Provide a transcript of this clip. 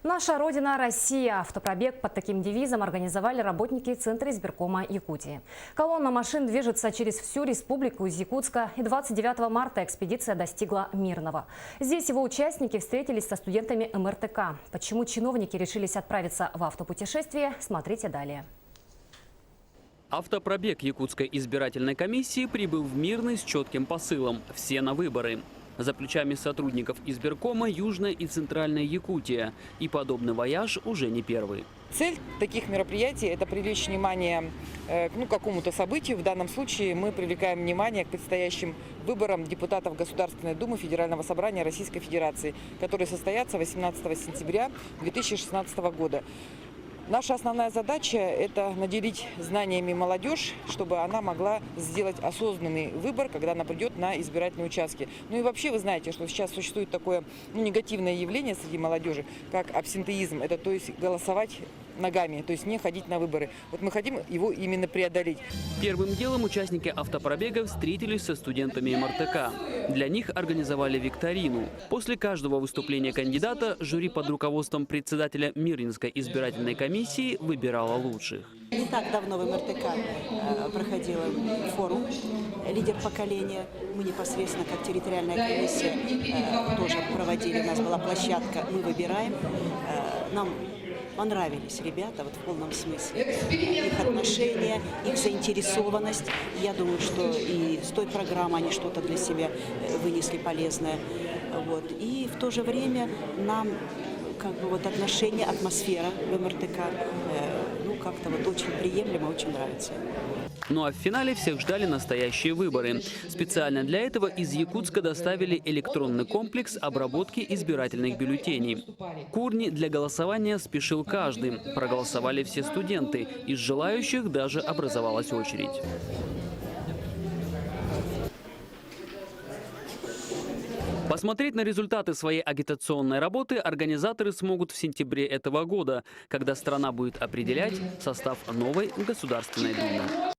Наша Родина – Россия. Автопробег под таким девизом организовали работники Центра избиркома Якутии. Колонна машин движется через всю республику из Якутска, и 29 марта экспедиция достигла Мирного. Здесь его участники встретились со студентами МРТК. Почему чиновники решились отправиться в автопутешествие, смотрите далее. Автопробег Якутской избирательной комиссии прибыл в Мирный с четким посылом – все на выборы. За плечами сотрудников избиркома Южная и Центральная Якутия. И подобный вояж уже не первый. Цель таких мероприятий – это привлечь внимание к какому-то событию. В данном случае мы привлекаем внимание к предстоящим выборам депутатов Государственной Думы Федерального собрания Российской Федерации, которые состоятся 18 сентября 2016 года. Наша основная задача – это наделить знаниями молодежь, чтобы она могла сделать осознанный выбор, когда она придет на избирательные участки. Ну и вообще вы знаете, что сейчас существует такое негативное явление среди молодежи, как абсентеизм. Это то есть голосовать ногами, то есть не ходить на выборы. Вот мы хотим его именно преодолеть. Первым делом участники автопробега встретились со студентами МРТК. Для них организовали викторину. После каждого выступления кандидата жюри под руководством председателя Мирнинской избирательной комиссии выбирало лучших. Не так давно в МРТК проходил форум «Лидер поколения». Мы непосредственно, как территориальная комиссия, тоже проводили. У нас была площадка «Мы выбираем». Нам понравились ребята вот в полном смысле. Их отношения, их заинтересованность. Я думаю, что и с той программы они что-то для себя вынесли полезное. Вот. И в то же время нам отношение, атмосфера в МРТК как-то очень приемлемо, очень нравится. Ну а в финале всех ждали настоящие выборы. Специально для этого из Якутска доставили электронный комплекс обработки избирательных бюллетеней. К урне для голосования спешил каждый. Проголосовали все студенты. Из желающих даже образовалась очередь. Посмотреть на результаты своей агитационной работы организаторы смогут в сентябре этого года, когда страна будет определять состав новой Государственной Думы.